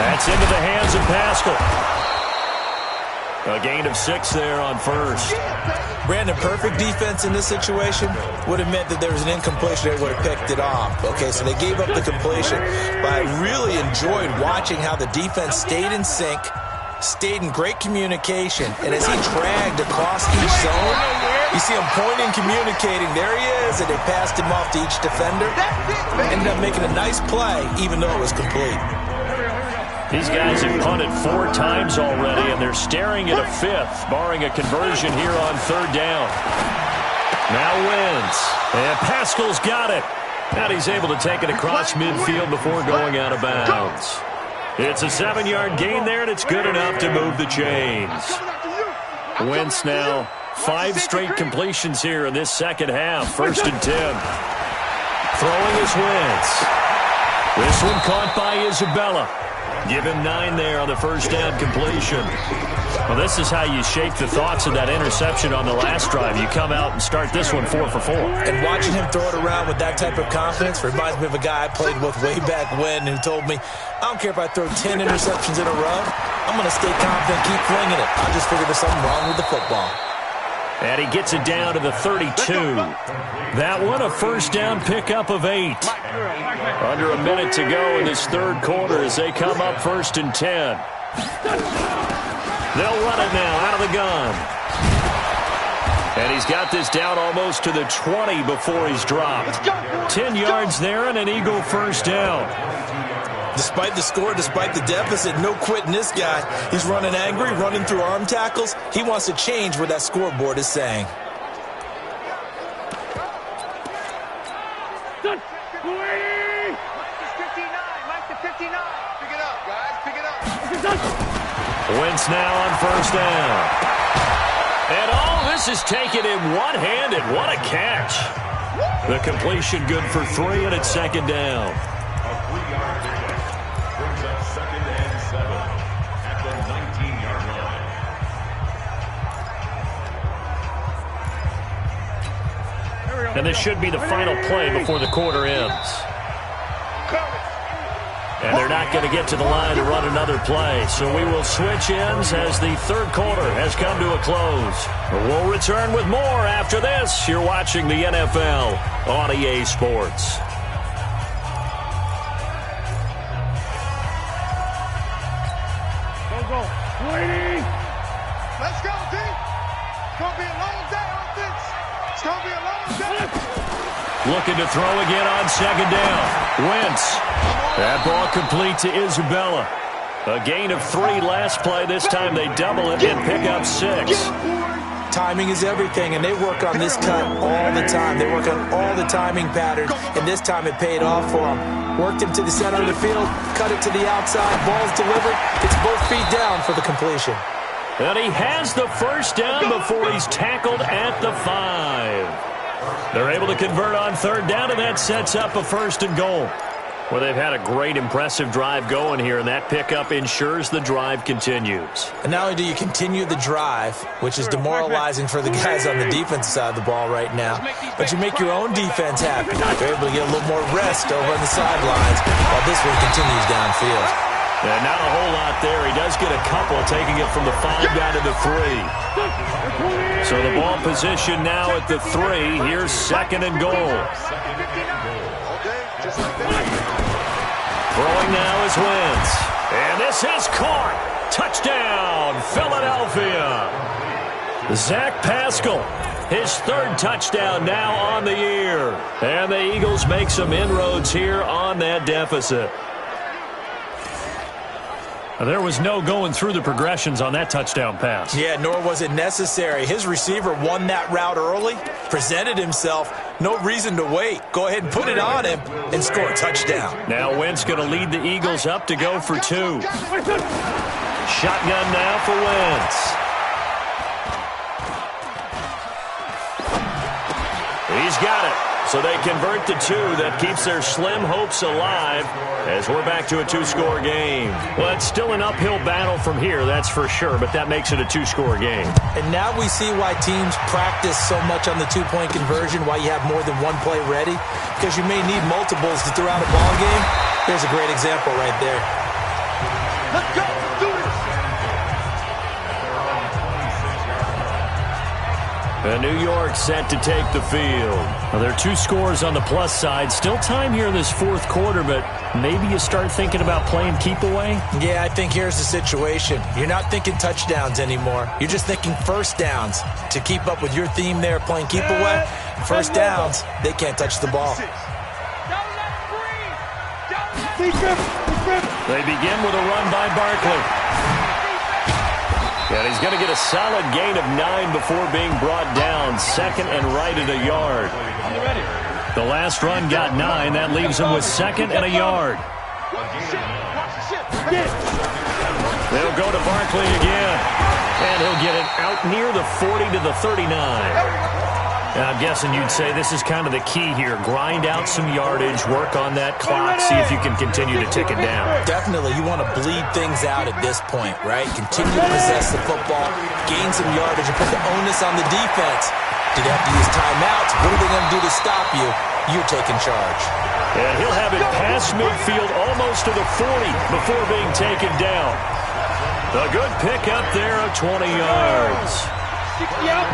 That's into the hands of Pascal. A gain of 6 there on first. Brandon, perfect defense in this situation would have meant that there was an incompletion. They would have picked it off. Okay, so they gave up the completion. But I really enjoyed watching how the defense stayed in sync, stayed in great communication, and as he dragged across each zone, you see him pointing, communicating. There he is, and they passed him off to each defender. Ended up making a nice play, even though it was complete. These guys have punted 4 times already, and they're staring at a 5th, barring a conversion here on 3rd down. Now Wentz, and Pascal's got it. And he's able to take it across midfield before going out of bounds. It's a 7-yard gain there, and it's good enough to move the chains. Wentz now 5 straight completions here in this second half. 1st and 10. Throwing is Wentz. This one caught by Isabella. Give him 9 there on the first down completion. Well, this is how you shape the thoughts of that interception on the last drive. You come out and start this one 4 for 4. And watching him throw it around with that type of confidence reminds me of a guy I played with way back when who told me, I don't care if I throw 10 interceptions in a row. I'm going to stay confident, keep flinging it. I just figured there's something wrong with the football. And he gets it down to the 32. That one a first down pickup of 8. Under a minute to go in this 3rd quarter as they come up 1st and 10. They'll run it now out of the gun. And he's got this down almost to the 20 before he's dropped. 10 yards there and an Eagle first down. Despite the score, despite the deficit, no quitting this guy. He's running angry, running through arm tackles. He wants to change what that scoreboard is saying. Wentz now on first down. And all this is taken in one-handed. What a catch. The completion good for 3, and it's 2nd down. Brings up 2nd and 7 at the 19-yard line. And this should be the final play before the quarter ends. And they're not going to get to the line to run another play. So we will switch ends as the 3rd quarter has come to a close. We'll return with more after this. You're watching the NFL on EA Sports. Go. 20. Let's go, D. It's going to be a long day on this. It's going to be a long day. Looking to throw again on 2nd down. Wentz. That ball complete to Isabella. A gain of 3 last play. This time they double it and pick up 6. Timing is everything, and they work on this cut all the time. They work on all the timing patterns, and this time it paid off for them. Worked him to the center of the field, cut it to the outside, ball's delivered. It's both feet down for the completion. And he has the first down before he's tackled at the 5. They're able to convert on 3rd down, and that sets up a 1st and goal. Well, they've had a great, impressive drive going here, and that pickup ensures the drive continues. And not only do you continue the drive, which is demoralizing for the guys on the defensive side of the ball right now, but you make your own defense happy. They're able to get a little more rest over on the sidelines while this one continues downfield. And not a whole lot there. He does get a couple, taking it from the 5 down to the 3. So the ball position now at the 3. Here's 2nd and goal. Throwing now is Wentz. And this is caught. Touchdown, Philadelphia. Zach Pascal, his 3rd touchdown now on the year. And the Eagles make some inroads here on that deficit. There was no going through the progressions on that touchdown pass. Yeah, nor was it necessary. His receiver won that route early, presented himself. No reason to wait. Go ahead and put it on him and score a touchdown. Now Wentz going to lead the Eagles up to go for 2. Shotgun now for Wentz. He's got it. So they convert the 2. That keeps their slim hopes alive as we're back to a 2-score game. Well, it's still an uphill battle from here, that's for sure, but that makes it a 2-score game. And now we see why teams practice so much on the 2-point conversion, why you have more than one play ready, because you may need multiples to throw out a ball game. Here's a great example right there. Let's go. Do this. And New York set to take the field. Well, there are 2 scores on the plus side. Still time here in this 4th quarter, but maybe you start thinking about playing keep away? Yeah, I think here's the situation. You're not thinking touchdowns anymore. You're just thinking first downs. To keep up with your theme there, playing keep away, first downs, they can't touch the ball. They begin with a run by Barkley. And he's going to get a solid gain of 9 before being brought down. Second and right at a yard. The last run got 9. That leaves him with second and a yard. They'll go to Barkley again. And he'll get it out near the 40 to the 39. Now, I'm guessing you'd say this is kind of the key here. Grind out some yardage, work on that clock, see if you can continue to tick it down. Definitely. You want to bleed things out at this point, right? Continue to possess the football, gain some yardage, and put the onus on the defense. Do they have to use timeouts? What are they going to do to stop you? You're taking charge. And he'll have it past midfield almost to the 40 before being taken down. A good pick up there of 20 yards.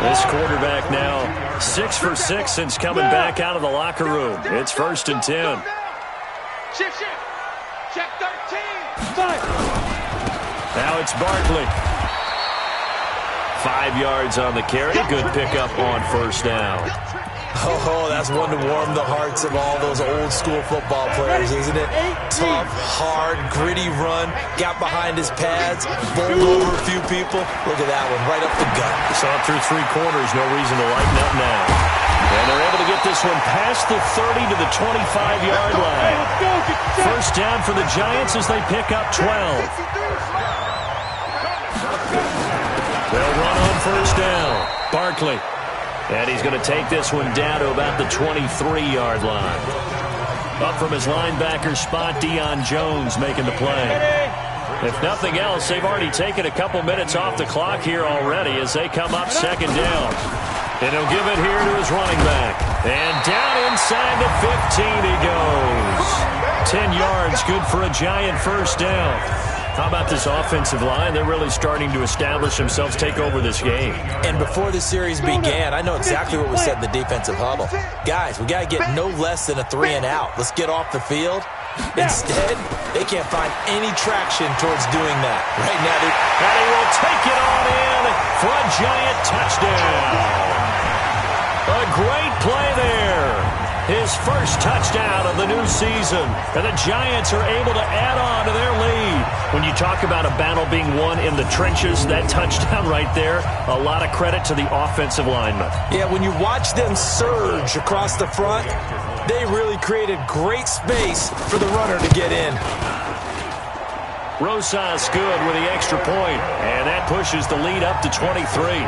This quarterback now 6 for 6 since coming back out of the locker room. It's 1st and 10. Shift. Check 13. Now it's Barkley. 5 yards on the carry. Good pickup on 1st down. Oh, that's one to warm the hearts of all those old-school football players, isn't it? Tough, hard, gritty run. Got behind his pads, bowled over a few people. Look at that one, right up the gut. Saw it through 3 quarters. No reason to lighten up now. And they're able to get this one past the 30 to the 25-yard line. 1st down for the Giants as they pick up 12. They'll run on 1st down. Barkley. And he's going to take this one down to about the 23-yard line. Up from his linebacker spot, Deion Jones making the play. If nothing else, they've already taken a couple minutes off the clock here already as they come up 2nd down. And he'll give it here to his running back. And down inside the 15 he goes. 10 yards, good for a Giant 1st down. How about this offensive line? They're really starting to establish themselves, take over this game. And before the series began, I know exactly what we said in the defensive huddle. Guys, we got to get no less than a 3-and-out. Let's get off the field. Instead, they can't find any traction towards doing that. Right now, and he will take it on in for a Giant touchdown. A great play there. His 1st touchdown of the new season. And the Giants are able to add on to their lead. When you talk about a battle being won in the trenches, that touchdown right there, a lot of credit to the offensive linemen. Yeah, when you watch them surge across the front, they really created great space for the runner to get in. Rosas good with the extra point, and that pushes the lead up to 23.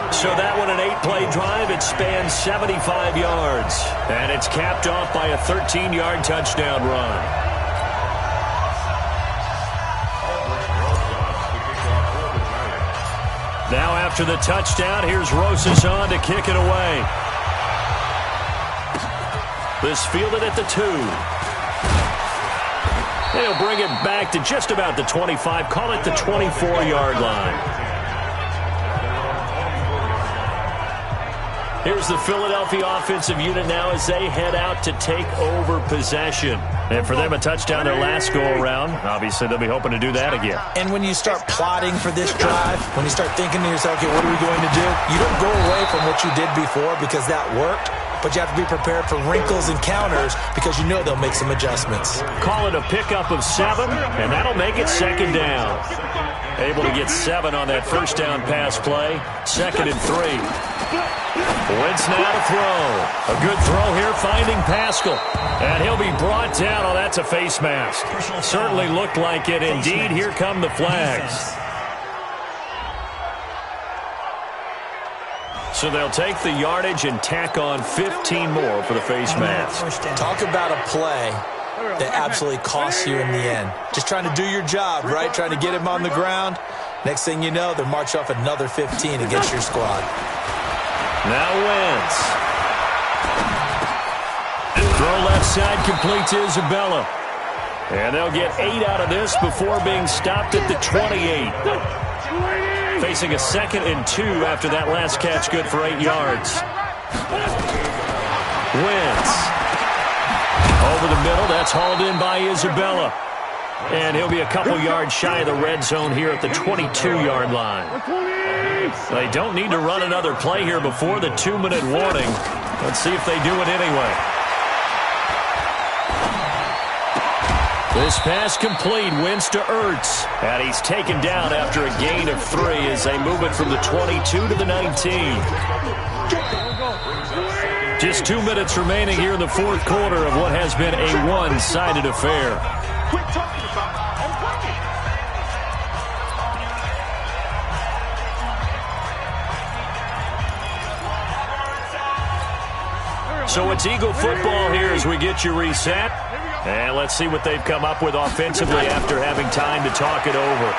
So that one an 8-play drive. It spans 75 yards. And it's capped off by a 13-yard touchdown run. Now after the touchdown, here's Rosas on to kick it away. This fielded at the 2. And he'll bring it back to just about the 25. Call it the 24-yard line. Here's the Philadelphia offensive unit now as they head out to take over possession. And for them, a touchdown their last go-around. Obviously, they'll be hoping to do that again. And when you start plotting for this drive, when you start thinking to yourself, okay, what are we going to do? You don't go away from what you did before because that worked. but you have to be prepared for wrinkles and counters because you know they'll make some adjustments. Call it a pickup of 7, and that'll make it 2nd down. Able to get 7 on that first down pass play. 2nd and 3. Wentz now to throw. A good throw here, finding Pascal. And he'll be brought down. Oh, that's a face mask. Certainly looked like it. Indeed, here come the flags. So they'll take the yardage and tack on 15 more for the face mask. Talk about a play that absolutely costs you in the end. Just trying to do your job, right? Trying to get him on the ground. Next thing you know, they're marching off another 15 against your squad. Now Wentz. Throw left side, complete to Isabella. And they'll get 8 out of this before being stopped at the 28. Facing a 2nd and 2 after that last catch, good for 8 yards. Wentz. Over the middle, that's hauled in by Isabella. And he'll be a couple yards shy of the red zone here at the 22-yard line. They don't need to run another play here before the 2-minute warning. Let's see if they do it anyway. This pass complete, Wentz to Ertz. And he's taken down after a gain of 3 as they move it from the 22 to the 19. Just 2 minutes remaining here in the 4th quarter of what has been a one-sided affair. So it's Eagle football here as we get you reset. And let's see what they've come up with offensively after having time to talk it over.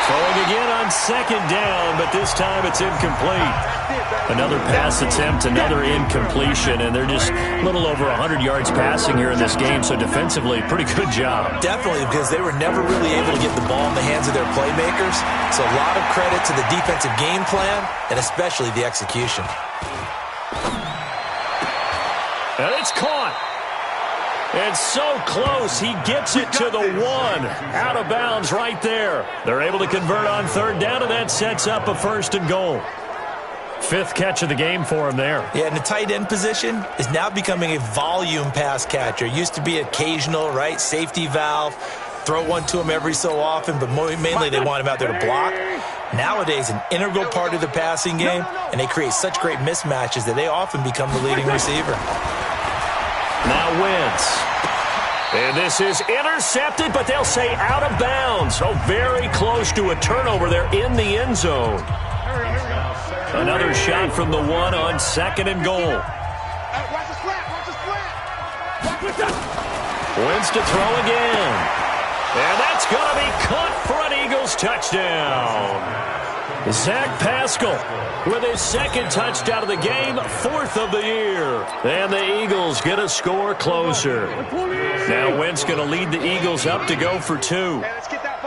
Throwing again on 2nd down, but this time it's incomplete. Another pass attempt, another incompletion, and they're just a little over 100 yards passing here in this game, so defensively, pretty good job. Definitely, because they were never really able to get the ball in the hands of their playmakers. So a lot of credit to the defensive game plan, and especially the execution. And it's caught. And so close, he gets it to the 1. Out of bounds right there. They're able to convert on 3rd down, and that sets up a 1st and goal. 5th catch of the game for him there. Yeah, and the tight end position is now becoming a volume pass catcher. It used to be occasional, right? Safety valve. Throw one to him every so often, but mainly they want him out there to block. Nowadays, an integral part of the passing game, and they create such great mismatches that they often become the leading receiver. Now Wentz. And this is intercepted, but they'll say out of bounds. Oh, very close to a turnover there in the end zone. Another shot from the 1 on 2nd and goal. Wentz to throw again. And that's going to be caught for an Eagles touchdown. Zach Pascal with his 2nd touchdown of the game, 4th of the year. And the Eagles get a score closer. Now Wentz going to lead the Eagles up to go for 2.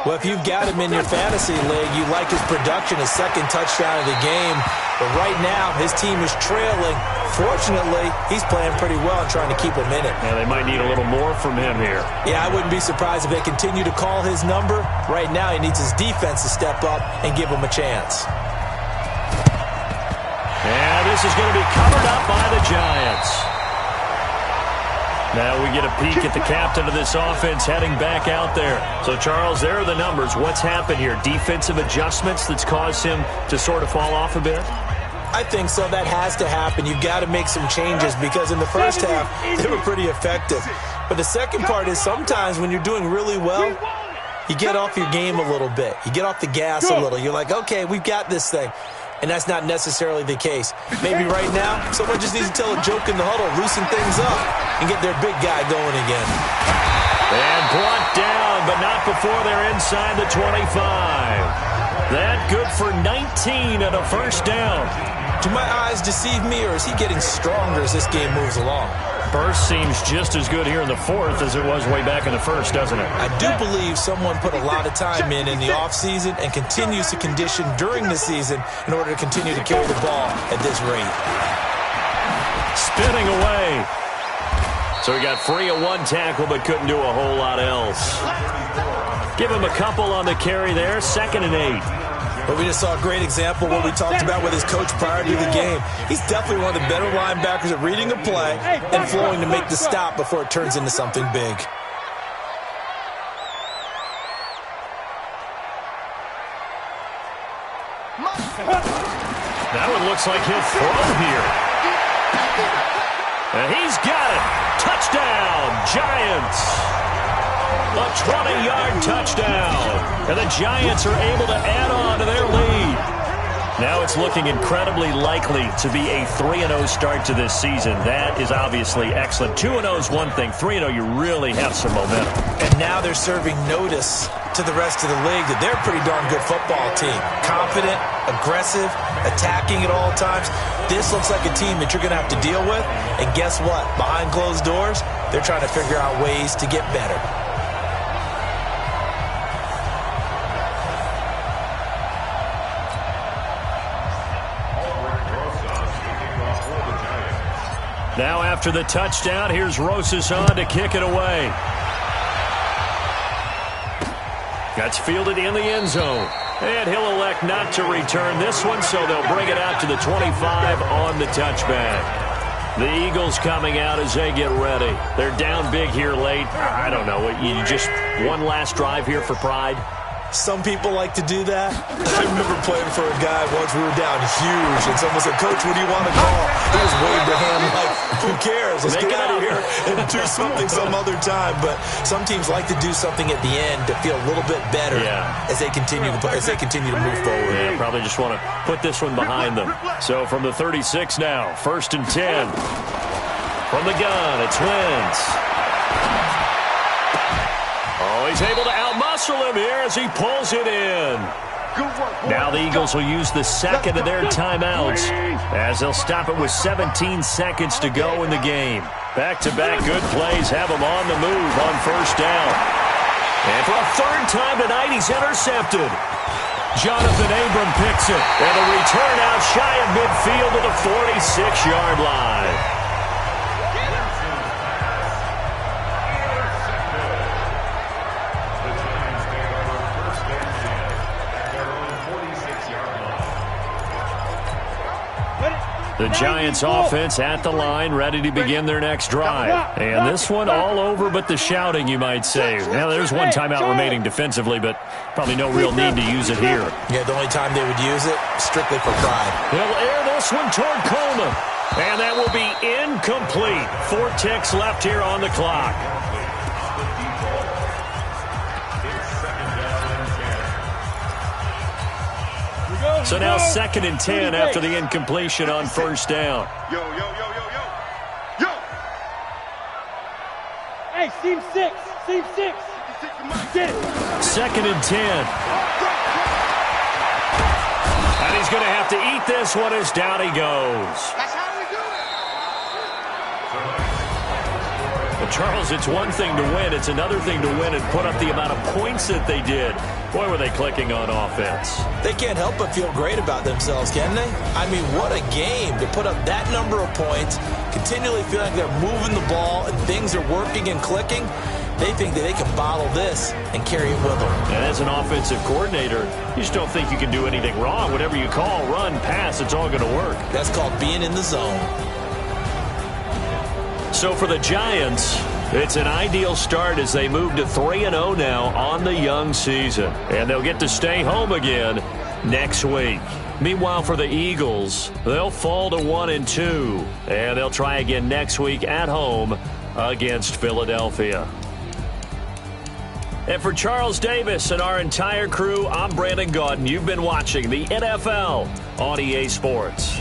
Well, if you've got him in your fantasy league, you like his production, his 2nd touchdown of the game. But right now, his team is trailing. Fortunately, he's playing pretty well and trying to keep him in it. Yeah, they might need a little more from him here. Yeah, I wouldn't be surprised if they continue to call his number. Right now, he needs his defense to step up and give him a chance. And this is going to be covered up by the Giants. Now we get a peek at the captain of this offense heading back out there. So, Charles, there are the numbers. What's happened here? Defensive adjustments that's caused him to sort of fall off a bit? I think so. That has to happen. You've got to make some changes because in the first half, they were pretty effective. But the second part is sometimes when you're doing really well, you get off your game a little bit. You get off the gas a little. You're like, okay, we've got this thing. And that's not necessarily the case. Maybe right now, someone just needs to tell a joke in the huddle, loosen things up, and get their big guy going again. And brought down, but not before they're inside the 25. That good for 19 and a 1st down. Do my eyes deceive me, or is he getting stronger as this game moves along? Burst seems just as good here in the 4th as it was way back in the 1st, doesn't it? I do believe someone put a lot of time in the offseason and continues to condition during the season in order to continue to carry the ball at this rate. Spinning away. So he got free of 1 tackle but couldn't do a whole lot else. Give him a couple on the carry there, 2nd and 8. But we just saw a great example of what we talked about with his coach prior to the game. He's definitely one of the better linebackers at reading a play and flowing to make the stop before it turns into something big. That one looks like he'll throw here. And he's got it. Touchdown, Giants. A 20-yard touchdown. And the Giants are able to add on to their lead. Now it's looking incredibly likely to be a 3-0 start to this season. That is obviously excellent. 2-0 is one thing. 3-0, you really have some momentum. And now they're serving notice to the rest of the league that they're a pretty darn good football team. Confident, aggressive, attacking at all times. This looks like a team that you're going to have to deal with. And guess what? Behind closed doors, they're trying to figure out ways to get better. Now after the touchdown, here's Rosas on to kick it away. That's fielded in the end zone. And he'll elect not to return this one, so they'll bring it out to the 25 on the touchback. The Eagles coming out as they get ready. They're down big here late. I don't know. You just one last drive here for pride? Some people like to do that. I remember playing for a guy once. We were down huge, and someone said, "Coach, what do you want to call?" He just waved a hand like, "Who cares? Let's get out of here and do something some other time." But some teams like to do something at the end to feel a little bit better as they continue to move forward. Yeah, probably just want to put this one behind them. So from the 36 now, 1st and 10. From the gun, it's Wentz. Oh, he's able to outmuscle him here as he pulls it in. Now the Eagles will use the second of their timeouts as they'll stop it with 17 seconds to go in the game. Back-to-back good plays have him on the move on 1st down. And for a 3rd time tonight, he's intercepted. Jonathan Abram picks it. And a return out shy of midfield to the 46-yard line. The Giants offense at the line, ready to begin their next drive. And this one all over but the shouting, you might say. Now, there's one timeout remaining defensively, but probably no real need to use it here. Yeah, the only time they would use it, strictly for pride. They'll air this one toward Coleman. And that will be incomplete. 4 ticks left here on the clock. So now 2nd and 10 after the incompletion on 1st down. Yo. Hey, seam 6. Get it. 2nd and 10. And he's going to have to eat this one as down he goes. That's how we do it. Well, Charles, it's one thing to win. It's another thing to win and put up the amount of points that they did. Boy, were they clicking on offense. They can't help but feel great about themselves, can they? I mean, what a game to put up that number of points, continually feel like they're moving the ball and things are working and clicking. They think that they can bottle this and carry it with them. And as an offensive coordinator, you just don't think you can do anything wrong. Whatever you call, run, pass, it's all going to work. That's called being in the zone. So for the Giants, it's an ideal start as they move to 3-0 now on the young season. And they'll get to stay home again next week. Meanwhile, for the Eagles, they'll fall to 1-2. And they'll try again next week at home against Philadelphia. And for Charles Davis and our entire crew, I'm Brandon Gaudin. You've been watching the NFL on EA Sports.